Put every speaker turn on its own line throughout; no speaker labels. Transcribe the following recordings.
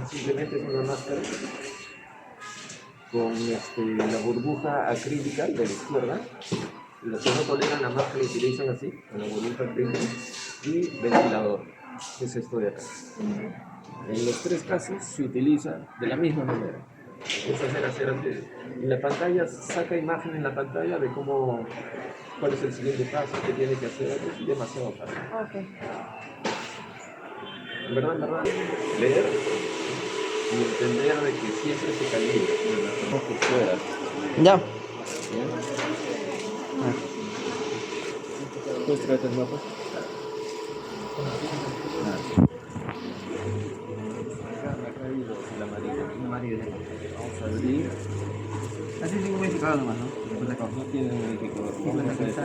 Simplemente es una máscara con la burbuja acrílica de la izquierda. Los que no toleran la máscara utilizan así, con la burbuja acrílica y ventilador, que es esto de acá. En los tres casos se utiliza de la misma manera. Es hacer así. Y la pantalla saca imagen en la pantalla de cuál es el siguiente paso que tiene que hacer. Es demasiado fácil.
Okay.
En verdad, leer y entender de que siempre se calibra por fuera.
Ya.
¿Puedes traerte el mapa?
El amarillo.
Vamos a abrir.
Así es un modificador nomás, ¿no?
No tiene un modificador. Vamos a hacer esto.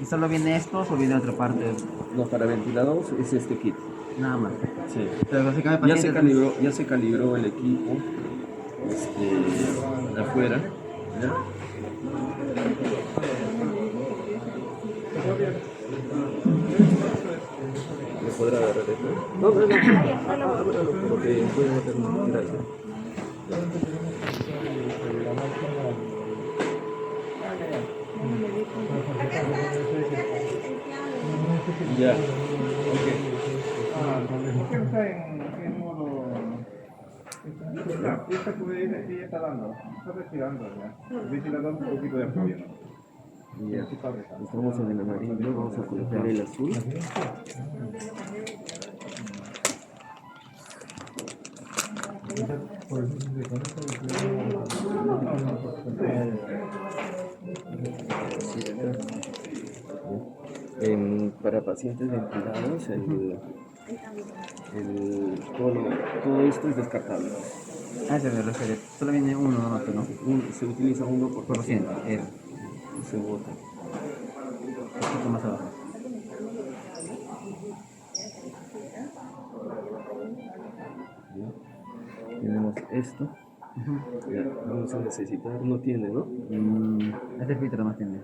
¿Y solo viene esto o viene otra parte?
No, para ventiladores es este kit.
Nada más.
Sí.
Pero básicamente
Ya se calibró el equipo de afuera. ¿Ya? ¿Le podrá agarrar esto? No. Porque puede meter un gracias. Ya. Ok.
¿Por qué no está en modo? Esta que ya está dando, está respirando ya. El ventilador un poquito de apoyo, ¿no?
Ya. Estamos en el amarillo, vamos a colocar el azul. Para pacientes ventilados, todo esto es descartable.
Ah, se me refiere. Solo viene uno nomás, ¿no?
Se utiliza uno por paciente.
Eso.
Y se bota.
Un poquito más abajo.
¿Ya? Tenemos esto. Ya, vamos a necesitar, no tiene, ¿no?
Este filtro más tiene.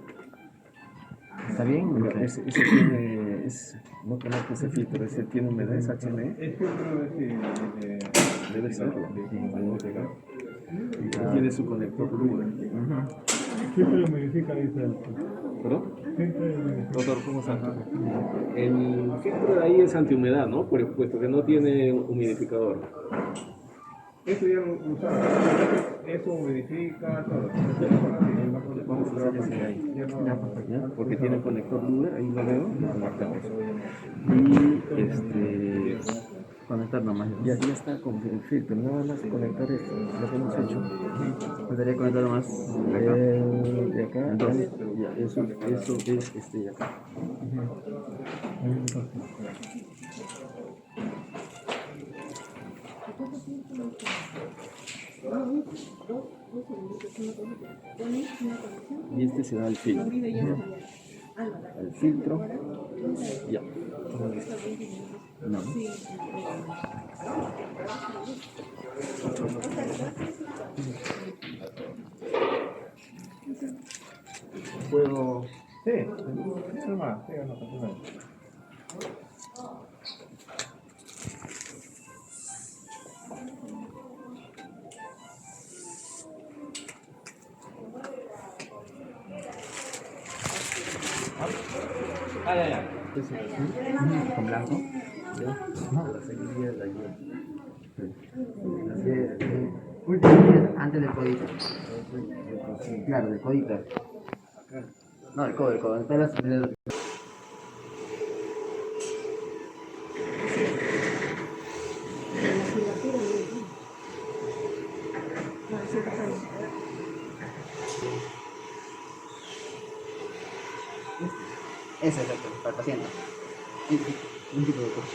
¿Está bien?
Mira, ese tiene, no conozco ese filtro, ese tiene humedad, es HME.
El filtro
Debe serlo. Tiene su conector Luber.
siempre lo modifica, dice el.
¿Perdón?
Siempre lo modifica.
Doctor, ¿cómo está? El filtro de ahí es antihumedad, ¿no? Puesto que no tiene humidificador.
Eso ya lo usamos. Eso modifica todo.
Vamos a hacer ese de ahí. ¿Ya? Porque tiene conector Luber, ahí lo veo, lo marcamos. Y
Conectar nomás.
ya está con el filtro, nada más conectar esto, lo que hemos hecho.
Podría conectar nomás.
De acá,
Entonces.
ya, eso es de acá. Y este se da al filtro. Al filtro. Ya.
No.
Puedo.
Sí, eso más, sí, no pasa nada.
Ya. Este es el azul.
Con blanco.
Ya. La seguiría la guía.
Último antes del codito. Claro, del codito. No, el codo. Está ese es el para el paciente. Un tipo de cosa.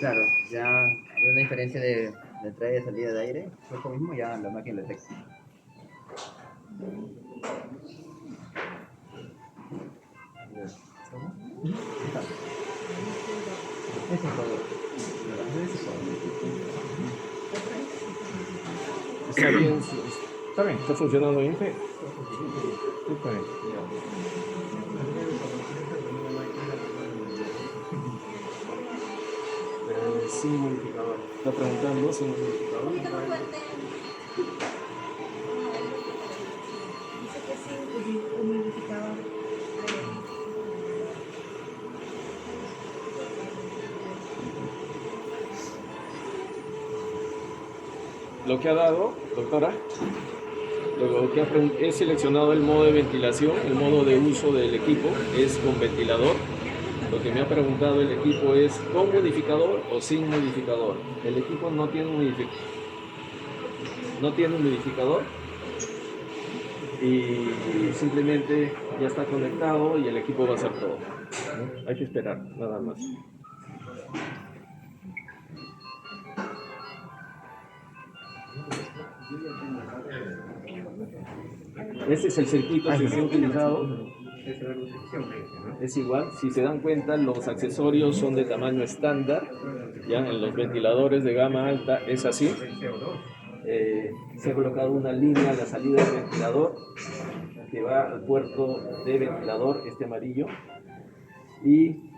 Claro, ya hay una diferencia de entrada y salida de aire, eso mismo ya la máquina detecta. Eso es todo.
Está bien,
Está bien.
está funcionando bien.
Sí, está bien.
Sin modificador. Está preguntando sin modificador.
Dice que sí, humidificador.
Lo que ha dado, doctora, lo que he seleccionado el modo de ventilación, el modo de uso del equipo es con ventilador. Lo que me ha preguntado el equipo es con modificador o sin modificador. El equipo no tiene un modificador y simplemente ya está conectado y el equipo va a hacer todo, ¿no? Hay que esperar, nada más. Este es el circuito que se ha utilizado. Es igual, si se dan cuenta, los accesorios son de tamaño estándar. Ya en los ventiladores de gama alta es así. Se ha colocado una línea a la salida del ventilador que va al puerto de ventilador, este amarillo. Y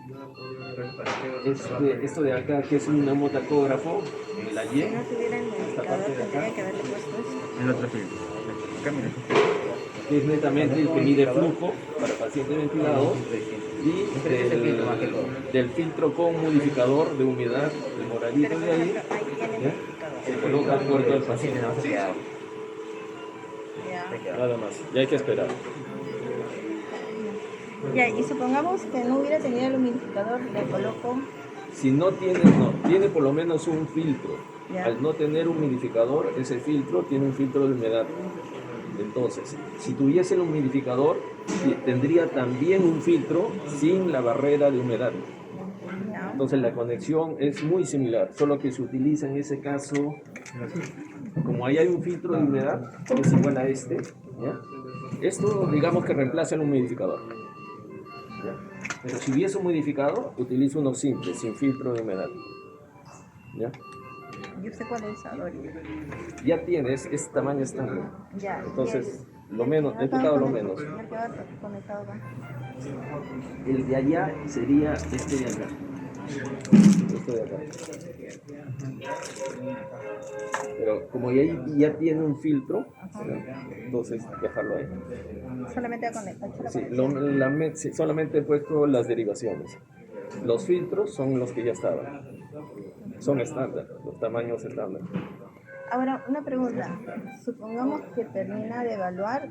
esto de acá, que es un nemotacógrafo, en la Y,
Si no tuviera el
esta
modificador,
parte de acá,
tendría que haberle puesto esto.
El otro filtro. Acá, mira.
que es netamente el que mide flujo para paciente ventilado, y del filtro con modificador de humedad, el moradito
Pero,
de
por
ahí,
ejemplo, ahí tiene
¿ya?
modificador.
Se coloca al puerto del paciente.
Ya.
Nada más, ya hay que esperar.
Ya, y supongamos que no hubiera tenido el humidificador, le coloco.
Si no tiene por lo menos un filtro.
Ya.
Al no tener un humidificador, ese filtro tiene un filtro de humedad. Entonces, si tuviese el humidificador, tendría también un filtro sin la barrera de humedad.
Ya.
Entonces la conexión es muy similar, solo que se utiliza en ese caso, como ahí hay un filtro de humedad que es igual a este, ¿ya? Esto digamos que reemplaza el humidificador, ¿ya? Pero si hubiese un humidificador, utilizo uno simple, sin filtro de humedad, ¿ya?
Yo sé cuál es Adori.
Ya tienes este tamaño estándar,
Ya.
entonces lo
y el
menos,
que
he
va
tocado lo
conectado-
menos.
el que va conectado acá.
El de allá sería este de acá. Este de acá. Pero como ya tiene un filtro, entonces dejarlo ahí.
Solamente va a conectar.
Sí, solamente he puesto las derivaciones. Los filtros son los que ya estaban. Son estándar, los tamaños estándar.
Ahora, una pregunta. Supongamos que termina de evaluar.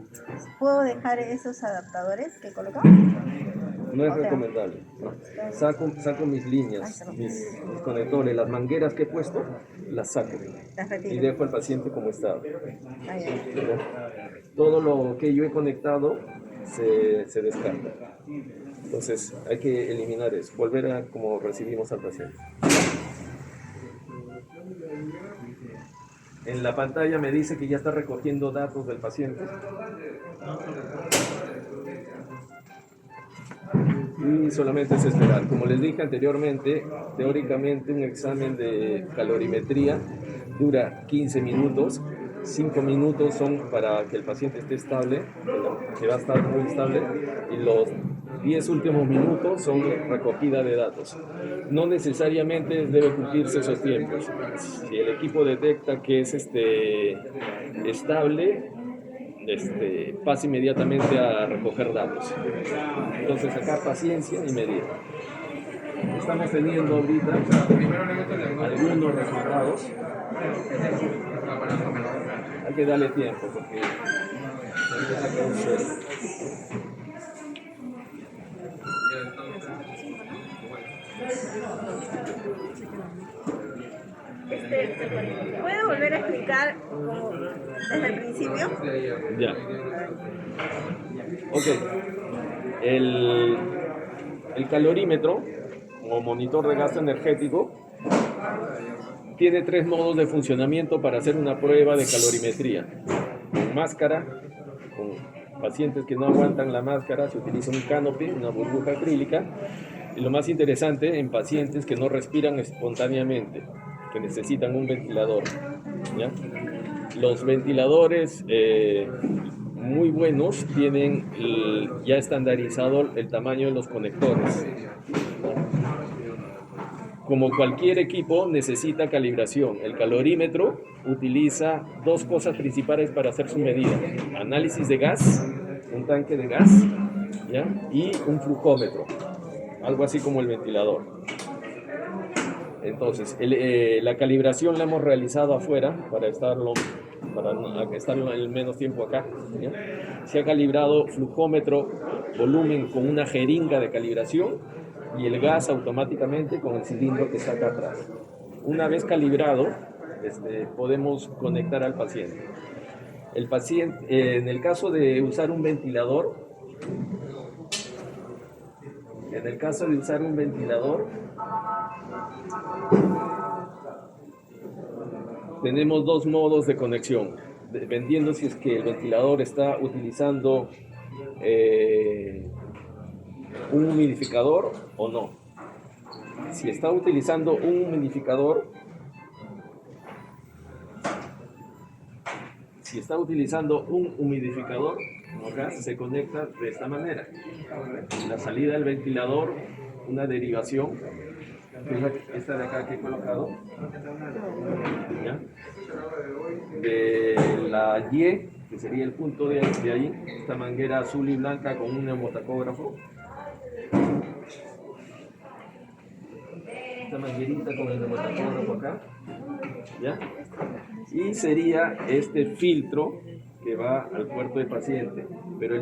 ¿Puedo dejar esos adaptadores que colocamos?
No es
O sea,
recomendable. No. Saco mis líneas, mis conectores, las mangueras que he puesto, las saco
Las
y
retiro.
dejo al paciente como estaba.
Ah, ya.
Todo lo que yo he conectado se descarta. Entonces hay que eliminar eso, volver a como recibimos al paciente. En la pantalla me dice que ya está recogiendo datos del paciente. Y solamente es esperar. Como les dije anteriormente, teóricamente un examen de calorimetría dura 15 minutos. 5 minutos son para que el paciente esté estable, que va a estar muy estable, y los 10 últimos minutos son recogida de datos. No necesariamente debe cumplirse esos tiempos. Si el equipo detecta que es estable, pasa inmediatamente a recoger datos. Entonces acá paciencia y medida. Estamos teniendo ahorita algunos resultados. Hay que darle tiempo porque hay que sacar un cero.
¿Puede volver a explicar como desde el principio?
Ya. Ok. El calorímetro o monitor de gasto energético tiene 3 modos de funcionamiento para hacer una prueba de calorimetría. Con máscara, con pacientes que no aguantan la máscara, se utiliza un canopy, una burbuja acrílica. Y lo más interesante, en pacientes que no respiran espontáneamente. que necesitan un ventilador, ¿ya? Los ventiladores muy buenos tienen ya estandarizado el tamaño de los conectores. Como cualquier equipo necesita calibración. El calorímetro utiliza dos cosas principales para hacer su medida: análisis de gas, un tanque de gas, ¿ya? Y un flujómetro, algo así como el ventilador. Entonces, la calibración la hemos realizado afuera para estar el menos tiempo acá, ¿ya? Se ha calibrado flujómetro, volumen con una jeringa de calibración y el gas automáticamente con el cilindro que está acá atrás. Una vez calibrado, podemos conectar al paciente. El paciente, en el caso de usar un ventilador, tenemos dos modos de conexión, dependiendo si es que el ventilador está utilizando un humidificador o no. Si está utilizando un humidificador, acá se conecta de esta manera. La salida del ventilador, una derivación, que es esta de acá que he colocado, ¿ya? De la Y, que sería el punto de ahí, esta manguera azul y blanca con un neumotacógrafo. Esta manguerita con el neumotacógrafo acá, ¿ya? Y sería este filtro que va al puerto del paciente, pero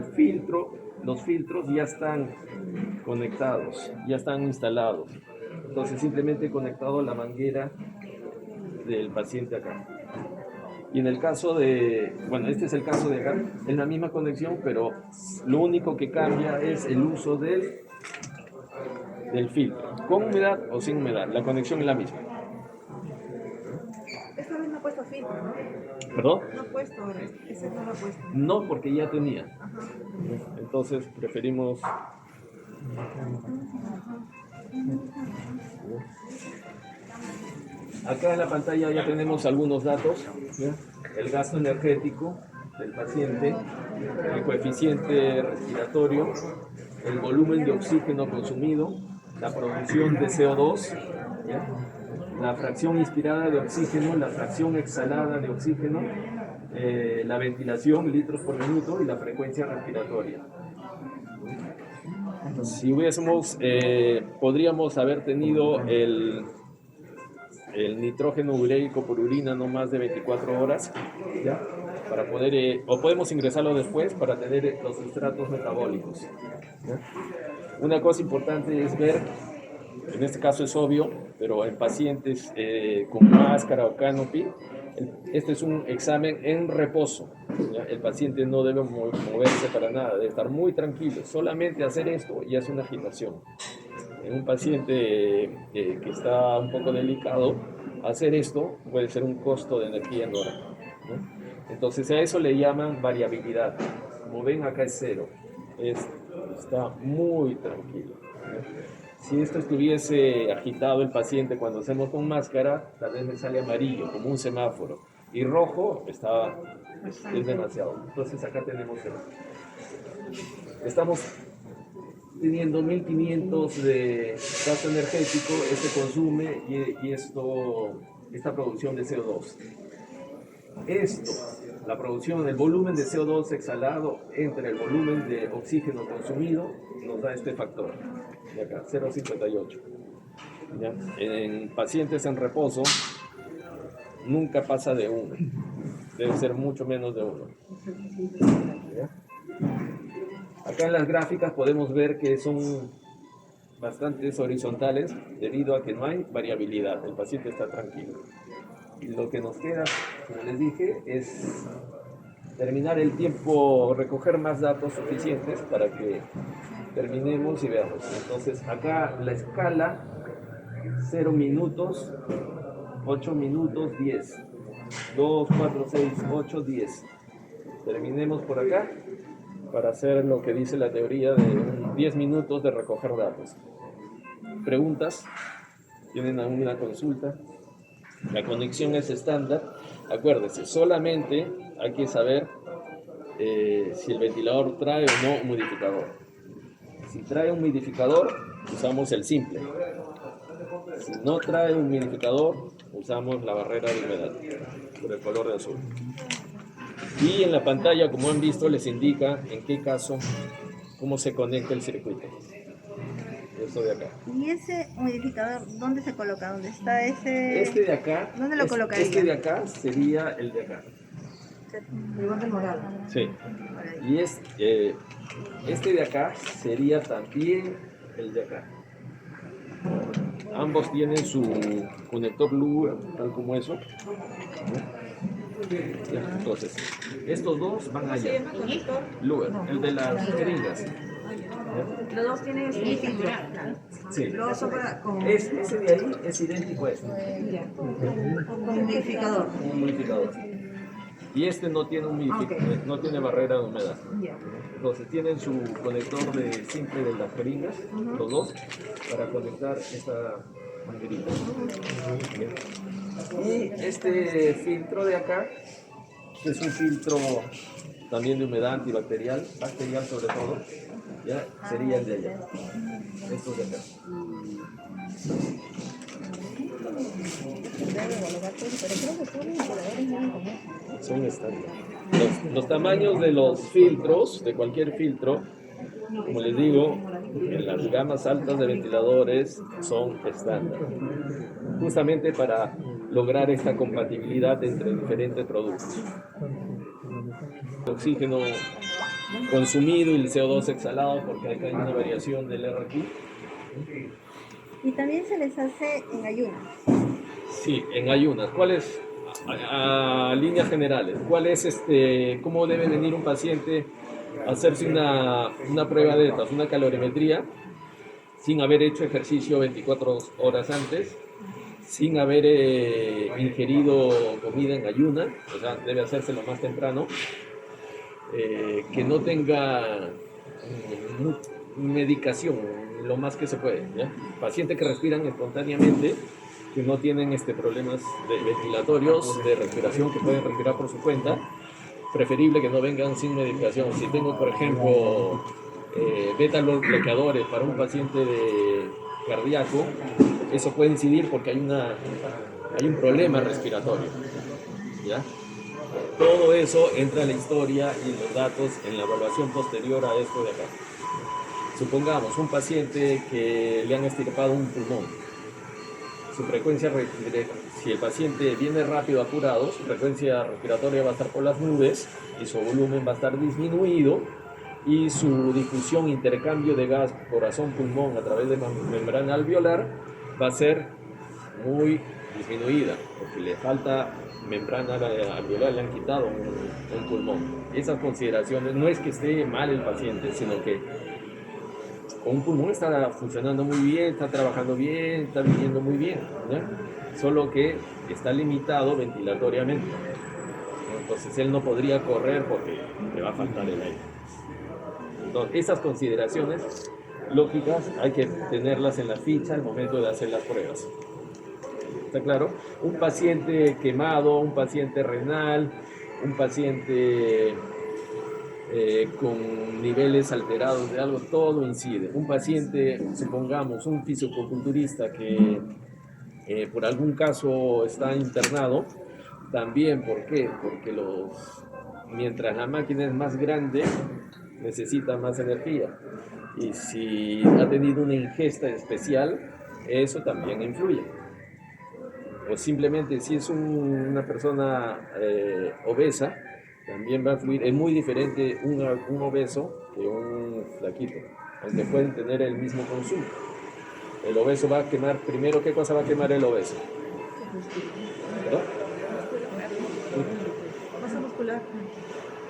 los filtros ya están conectados, ya están instalados. Entonces simplemente he conectado la manguera del paciente acá. Y en el caso de, bueno, este es el caso de acá, es la misma conexión, pero lo único que cambia es el uso del filtro, con humedad o sin humedad, la conexión es la misma.
Esta vez no ha puesto filtro, ¿no?
¿Perdón?
No ha puesto ahora, ese no lo ha puesto.
No, porque ya tenía. Entonces preferimos... Acá en la pantalla ya tenemos algunos datos, ¿ya? El gasto energético del paciente, el coeficiente respiratorio, el volumen de oxígeno consumido, la producción de CO2, ¿ya? La fracción inspirada de oxígeno, la fracción exhalada de oxígeno, la ventilación, litros por minuto, y la frecuencia respiratoria. Si hubiésemos, podríamos haber tenido el nitrógeno ureico por orina no más de 24 horas, ¿ya? Para poder, o podemos ingresarlo después para tener los sustratos metabólicos, ¿ya? Una cosa importante es ver, en este caso es obvio, pero en pacientes con máscara o canopy, este es un examen en reposo, ¿ya? El paciente no debe moverse para nada, debe estar muy tranquilo. Solamente hacer esto ya es una agitación. En un paciente que está un poco delicado, hacer esto puede ser un costo de energía enorme, ¿no? Entonces a eso le llaman variabilidad. Como ven, acá es cero, está muy tranquilo, ¿no? Si esto estuviese agitado el paciente cuando hacemos con máscara, tal vez me sale amarillo, como un semáforo, y rojo es demasiado. Entonces acá tenemos cero. Estamos teniendo 1500 de gasto energético, consume y esta producción de CO2. La producción, el volumen de CO2 exhalado entre el volumen de oxígeno consumido nos da este factor de acá, 0,58. ¿Ya? En pacientes en reposo nunca pasa de 1, debe ser mucho menos de 1. ¿Ya? Acá en las gráficas podemos ver que son bastante horizontales debido a que no hay variabilidad, el paciente está tranquilo. Y lo que nos queda, como les dije, es terminar el tiempo, recoger más datos suficientes para que terminemos y veamos. Entonces acá la escala, 0 minutos, 8 minutos, 10. 2, 4, 6, 8, 10. Terminemos por acá para hacer lo que dice la teoría de 10 minutos de recoger datos. ¿Preguntas? ¿Tienen alguna consulta? La conexión es estándar. Acuérdese, solamente hay que saber si el ventilador trae o no un humidificador. Si trae un humidificador, usamos el simple. Si no trae un humidificador, usamos la barrera de humedad, por el color de azul. Y en la pantalla, como han visto, les indica en qué caso, cómo se conecta el circuito. Esto de acá.
¿Y ese humidificador dónde se coloca? ¿Dónde está ese?
Este de acá,
¿Dónde lo colocaría?
este de acá sería el de acá.
El morado.
Sí. Y este de acá sería también el de acá. Ambos tienen su conector Luer, tal como eso. Ya, entonces, estos dos van allá. Luer, el de las jeringas.
Los dos tienen este filtro.
Sí.
Los dos para con
Ese de ahí es idéntico a este.
humidificador.
Un humidificador. Y este no tiene no tiene barrera de humedad.
Ya.
Entonces tienen su conector de simple de las jeringas, los dos, para conectar esta manguerita. Y este filtro de acá, que es un filtro también de humedad antibacterial, bacterial sobre todo, ya sería el de allá. Estos de acá. Son estándar. Los tamaños de los filtros, de cualquier filtro, como les digo, en las gamas altas de ventiladores son estándar. Justamente para lograr esta compatibilidad entre diferentes productos. El oxígeno consumido y el CO2 exhalado, porque acá hay una variación del RQ.
Y también se les hace en ayunas.
Sí, en ayunas. ¿Cuáles, a líneas generales, cómo debe venir un paciente a hacerse una prueba de estas, una calorimetría, sin haber hecho ejercicio 24 horas antes, sin haber ingerido comida en ayuna, o sea, debe hacerse lo más temprano, que no tenga medicación, lo más que se puede, ¿ya? Pacientes que respiran espontáneamente, que no tienen problemas ventilatorios, de respiración, que pueden respirar por su cuenta, preferible que no vengan sin medicación. Si tengo, por ejemplo, beta-bloqueadores para un paciente cardíaco, eso puede incidir porque hay un problema respiratorio, ¿ya? Todo eso entra en la historia y los datos en la evaluación posterior a esto de acá. Supongamos un paciente que le han extirpado un pulmón. Su frecuencia, si el paciente viene rápido apurado, su frecuencia respiratoria va a estar por las nubes y su volumen va a estar disminuido y su difusión, intercambio de gas corazón-pulmón a través de membrana alveolar va a ser muy disminuida porque le falta membrana alveolar, le han quitado un pulmón. Esas consideraciones, no es que esté mal el paciente, sino que con un pulmón está funcionando muy bien, está trabajando bien, está viviendo muy bien, ¿ya? Solo que está limitado ventilatoriamente. Entonces él no podría correr porque le va a faltar el aire. Entonces, esas consideraciones lógicas hay que tenerlas en la ficha al momento de hacer las pruebas. ¿Está claro? Un paciente quemado, un paciente renal, un paciente con niveles alterados de algo, todo incide. Un paciente, supongamos, un fisicoculturista que por algún caso está internado, también, ¿por qué? Porque mientras la máquina es más grande, necesita más energía. Y si ha tenido una ingesta especial, eso también influye. O simplemente si es una persona obesa, también va a influir. Es muy diferente un obeso que un flaquito, aunque pueden tener el mismo consumo. El obeso va a quemar, primero, ¿qué cosa va a quemar el obeso? ¿Perdón?
Masa muscular.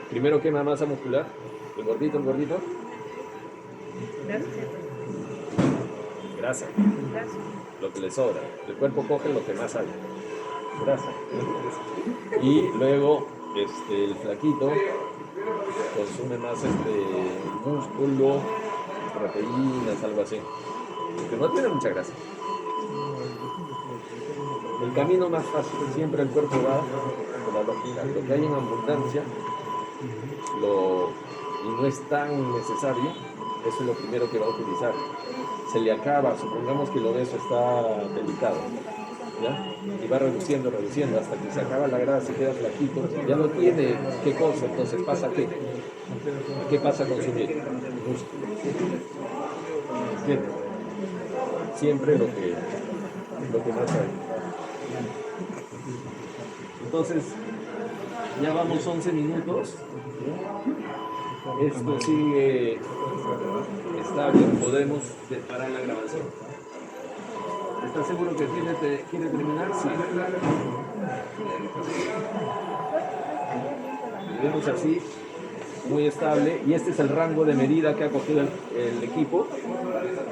Primero quema masa muscular, el gordito. Grasa. Lo que le sobra. El cuerpo coge lo que más hay. Grasa. Y luego el flaquito consume más músculo, proteínas, algo así. Que no tiene mucha grasa. El camino más fácil, siempre el cuerpo va por la lógica. Lo que hay en abundancia y no es tan necesario, eso es lo primero que va a utilizar. Se le acaba, supongamos que el obeso está delicado, ¿ya? Y va reduciendo hasta que se acaba la grasa, se queda flaquito, ya no tiene qué cosa, entonces ¿pasa qué? ¿Qué pasa con su piel? Músculo. ¿Entiendes? Siempre lo que más hay. Entonces, ya vamos 11 minutos. Esto sigue estable, podemos parar la grabación. ¿Estás seguro que quiere terminar? Sí. Y vemos así, muy estable, y este es el rango de medida que ha cogido el equipo,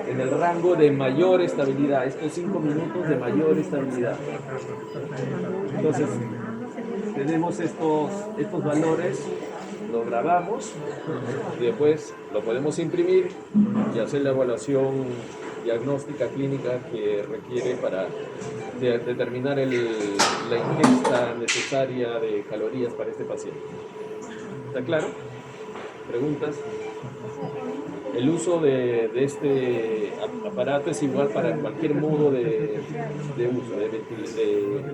en el rango de mayor estabilidad, estos 5 minutos de mayor estabilidad. Entonces, tenemos estos valores, lo grabamos y después lo podemos imprimir y hacer la evaluación diagnóstica clínica que requiere para determinar la ingesta necesaria de calorías para este paciente. ¿Está claro? ¿Preguntas? El uso de este aparato es igual para cualquier modo de uso,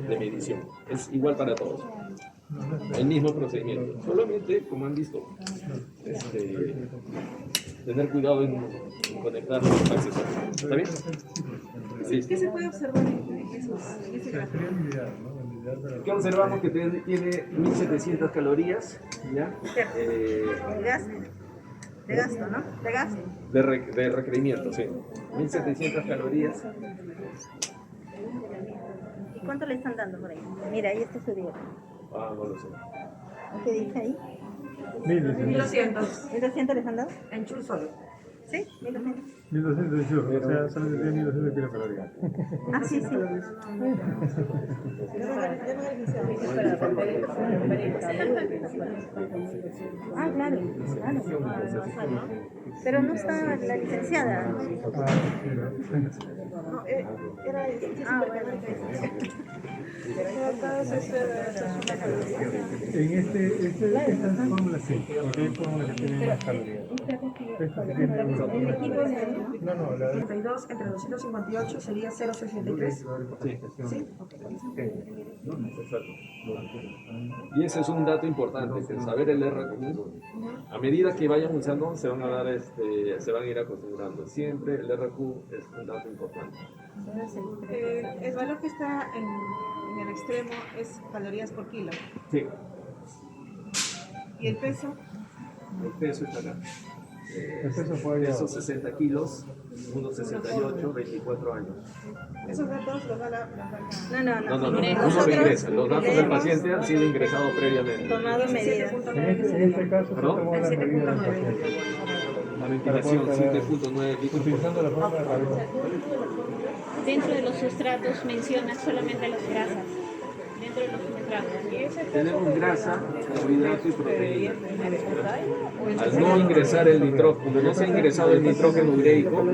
de medición. Es igual para todos. El mismo procedimiento. Solamente, como han visto, tener cuidado en conectar los accesorios. ¿Está bien? Sí.
¿Qué se puede observar en ese gráfico?
¿Qué observamos? Que tiene 1700 calorías, ¿ya?
De gasto, ¿no? De gasto.
De requerimiento, sí. 1700 calorías.
¿Y cuánto le están dando por ahí? Mira, ahí está su dieta.
Ah, no lo sé.
¿Qué dice ahí?
1200
¿1200 les han dado?
en chul solo.
¿Sí? 1200.
1200 de sugar, o sea, solamente tiene 1200 kilocalorías.
Ah, sí, sí. Ah, claro, claro. Pero no está la licenciada.
No, era
En esta fórmula sí, porque hay fórmulas que tienen más calorías. Esta que tiene... No, la de...
32 entre 258 sería 0,63.
Sí.
¿Sí?
Exacto. Y ese es un dato importante, que saber el RQ. A medida que vayan usando, se van a ir acostumbrando. Siempre el RQ es un dato importante.
El valor que está en el extremo es calorías por kilo.
Sí,
¿Y el peso?
el peso está acá.
El peso fue allá.
Peso 60 kilos, 1,68, 24 años.
Esos datos los da la
No.
No, uno lo ingresa. Los datos del paciente han sido ingresados previamente.
Tomado medidas.
En este caso se
¿Perdón?
tomó las medidas del paciente.
La ventilación 7.9 litros.
Utilizando la fórmula de Rabiot.
Dentro de los sustratos menciona solamente las grasas. Dentro de los sustratos.
Tenemos grasa, carbohidrato y proteína. Al no ingresar el nitrógeno, como no se ha ingresado el nitrógeno ureico,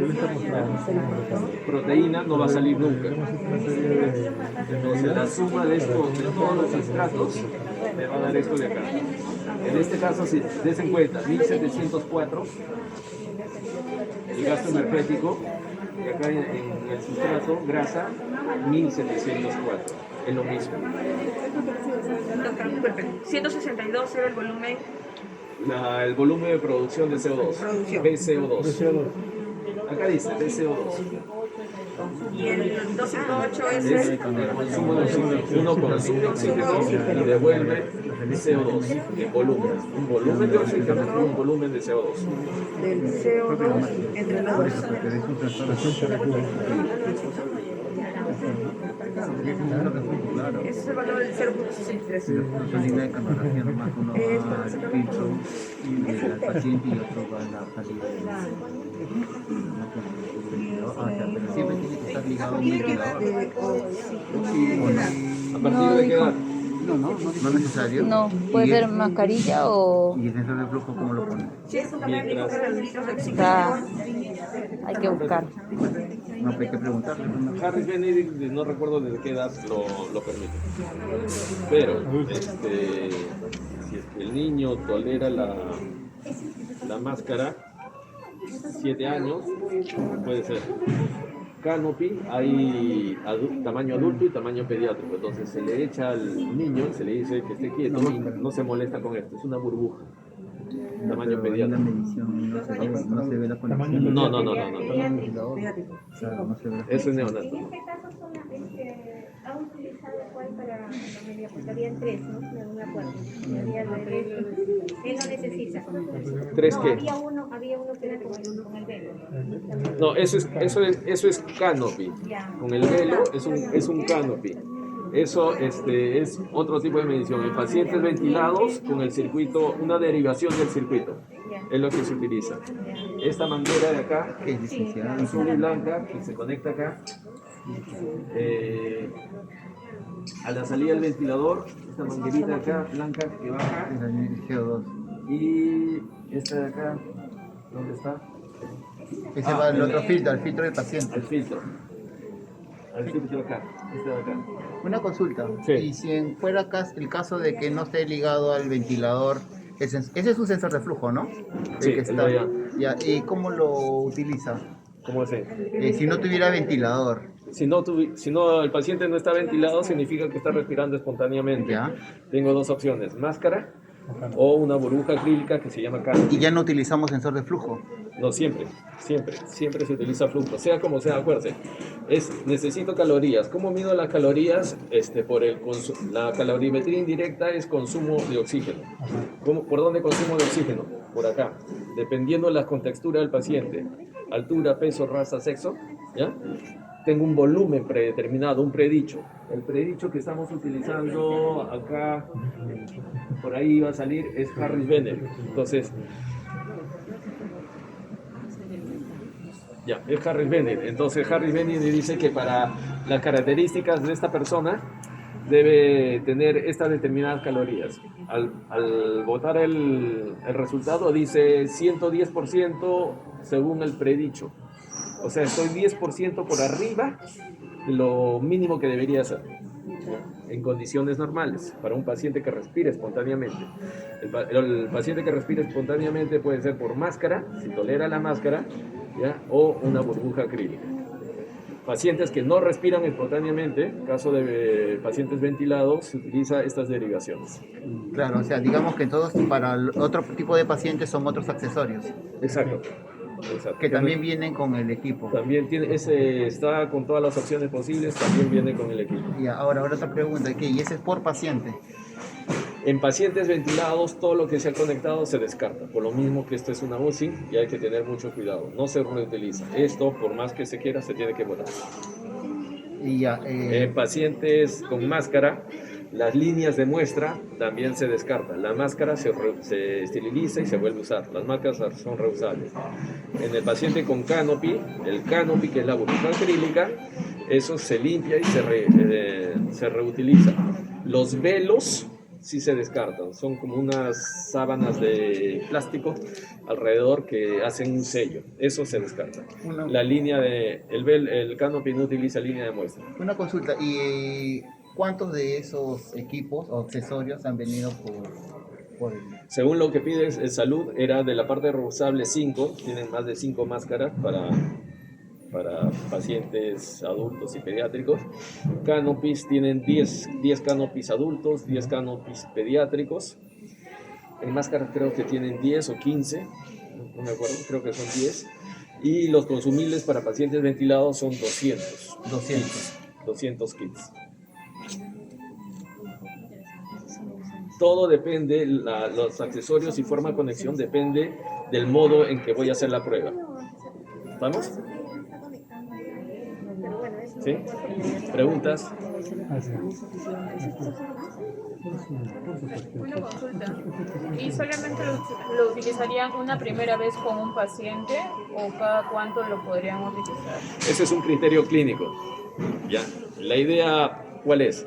proteína no va a salir nunca. Entonces la suma de todos los sustratos me va a dar esto de acá. En este caso, si des en cuenta, 1704, el gasto energético, y acá en el sustrato, grasa, 1704. Es lo mismo.
162 era el volumen.
El volumen de producción de CO2, BCO2. Acá dice BCO2.
Y el 258 es
Es
el
el consumo de oxígeno. Uno consume oxígeno y devuelve CO2 en volumen. Un volumen de oxígeno y un volumen de CO2.
del CO2 entre los dos. Ese es el valor del 0,63.
Utilidad cuando refiero más uno va al filtro y al paciente y otro va a la salida pero siempre tiene que estar ligado a un
Tiene que
medidor.
dar
¿A partir de qué edad?
No necesario.
No, puede
Y
ser
el-
mascarilla o...
¿Y el sensor de flujo cómo lo ponen?
Mientras,
Está... Hay que buscar.
No, hay que preguntarle.
Harris Benedict, no recuerdo desde qué edad lo permite. Pero, si es que el niño tolera la máscara, 7 años, puede ser. Canopy, hay tamaño adulto y tamaño pediátrico. Entonces se le echa al niño, se le dice que esté quieto y no se molesta con esto. Es una burbuja. Tamaño
Pero ahí la
pediátrico.
medición no se ve la conexión.
No.
Claro, no se ve la
Eso es neonato.
En este caso ha utilizado cuál para la familia, porque habían 3, ¿no? No me acuerdo. Había la él no necesita.
¿Tres
No,
qué?
había uno que era con el velo.
No, eso es canopy. Con el velo es un canopy. Eso es otro tipo de medición. En pacientes ventilados con el circuito, una derivación del circuito, es lo que se utiliza. Esta manguera de acá,
¿Qué es licenciado?
azul y blanca, que se conecta acá, a la salida del ventilador, esta manguerita de acá, blanca, que baja,
Es el CO2.
y esta de acá, ¿dónde está?
Ese va al otro filtro, al filtro del paciente.
Al filtro. Al filtro acá, este de acá.
Una consulta.
Sí.
Y si fuera el caso de que no esté ligado al ventilador, ese es un sensor de flujo, ¿no?
Sí,
que
el
está.
Doyan.
Ya, ¿y cómo lo utiliza?
¿Cómo así?
Si no tuviera ventilador,
Si no el paciente no está ventilado, significa que está respirando espontáneamente.
¿ya?
Tengo dos opciones, máscara o una burbuja acrílica que se llama canopy.
Y ya no utilizamos sensor de flujo.
No, siempre se utiliza flujo, sea como sea, acuérdense. Necesito calorías. ¿Cómo mido las calorías? La calorimetría indirecta es consumo de oxígeno. ¿Por dónde consumo de oxígeno? Por acá. Dependiendo de la contextura del paciente, altura, peso, raza, sexo, ¿ya? Tengo un volumen predeterminado, un predicho. El predicho que estamos utilizando acá, por ahí va a salir, es Harris Benedict. Entonces, ya, es Harris Benedict. Entonces, Harris Benedict dice que para las características de esta persona debe tener estas determinadas calorías. Al botar el resultado dice 110% según el predicho. O sea, estoy 10% por arriba de lo mínimo que debería ser, ¿ya? En condiciones normales, para un paciente que respire espontáneamente. El paciente que respire espontáneamente puede ser por máscara, si tolera la máscara, ¿ya? O una burbuja acrílica. Pacientes que no respiran espontáneamente, en caso de pacientes ventilados, se utiliza estas derivaciones.
Claro, o sea, digamos que todos para el otro tipo de pacientes son otros accesorios
Exacto.
que también vienen con el equipo.
También está con todas las opciones posibles, también viene con el equipo.
Y ahora otra pregunta, ¿qué? ¿Y ese es por paciente?
En pacientes ventilados, todo lo que se ha conectado se descarta, por lo mismo que esto es una UCI y hay que tener mucho cuidado, no se reutiliza. Esto, por más que se quiera, se tiene que botar.
Y ya,
En pacientes con máscara, las líneas de muestra también se descartan. La máscara se esteriliza y se vuelve a usar. Las máscaras son reusables. En el paciente con canopy, el canopy, que es la burbuja acrílica, eso se limpia y se reutiliza. Los velos sí se descartan. Son como unas sábanas de plástico alrededor que hacen un sello. Eso se descarta. La línea el canopy no utiliza línea de muestra.
una consulta, ¿y cuántos de esos equipos o accesorios han venido por el...
Según lo que pide salud, era de la parte reusable 5, tienen más de 5 máscaras para pacientes adultos y pediátricos. Canopies tienen 10 canopies adultos, 10 canopies pediátricos. En máscaras creo que tienen 10 o 15, no me acuerdo, creo que son 10. Y los consumibles para pacientes ventilados son 200. 200 kits. Todo depende, los accesorios y forma de conexión depende del modo en que voy a hacer la prueba. ¿Estamos? ¿Sí? ¿Preguntas?
Una consulta. ¿Y solamente lo utilizarían una primera vez con un paciente o cada cuánto lo podrían utilizar?
Ese es un criterio clínico. ¿Ya? La idea, ¿cuál es?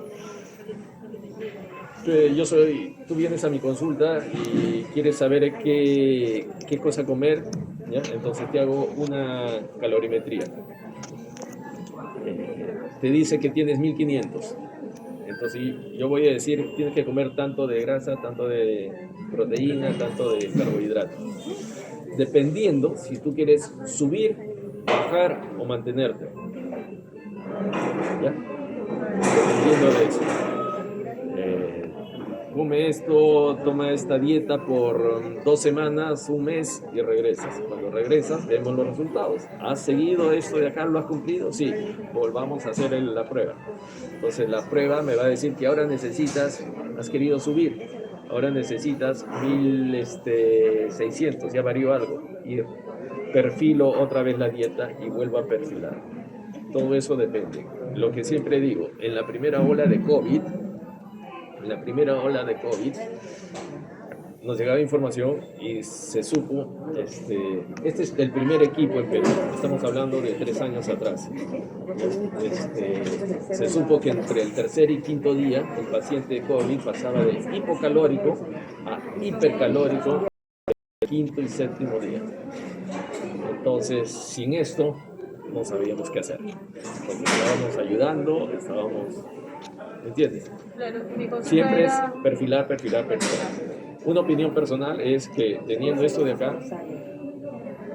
Tú vienes a mi consulta y quieres saber qué cosa comer, ¿ya? Entonces te hago una calorimetría. Te dice que tienes 1500. Entonces yo voy a decir, tienes que comer tanto de grasa, tanto de proteína, tanto de carbohidratos. Dependiendo si tú quieres subir, bajar o mantenerte. ¿Ya? Dependiendo de eso. Come esto, toma esta dieta por 2 semanas, un mes y regresas. Cuando regresas, vemos los resultados. ¿Has seguido esto de acá? ¿Lo has cumplido? Sí. Volvamos a hacer la prueba. Entonces la prueba me va a decir que ahora has querido subir. Ahora necesitas 1600, ya varió algo. Y perfilo otra vez la dieta y vuelvo a perfilar. Todo eso depende. Lo que siempre digo, en la primera ola de COVID, nos llegaba información y se supo, este es el primer equipo en Perú, estamos hablando de 3 años atrás. Se supo que entre el tercer y quinto día el paciente de COVID pasaba de hipocalórico a hipercalórico el quinto y séptimo día. Entonces, sin esto, no sabíamos qué hacer. Porque estábamos ayudando, ¿me entiendes?
Claro, mi consulta
Siempre es
era-
perfilar. Una opinión personal es que teniendo esto de acá,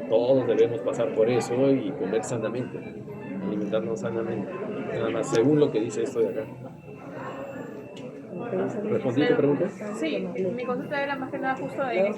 todos debemos pasar por eso y comer sanamente, alimentarnos sanamente, nada más según lo que dice esto de acá. ¿Respondí tu pregunta?
Sí, mi consulta era más que nada justo en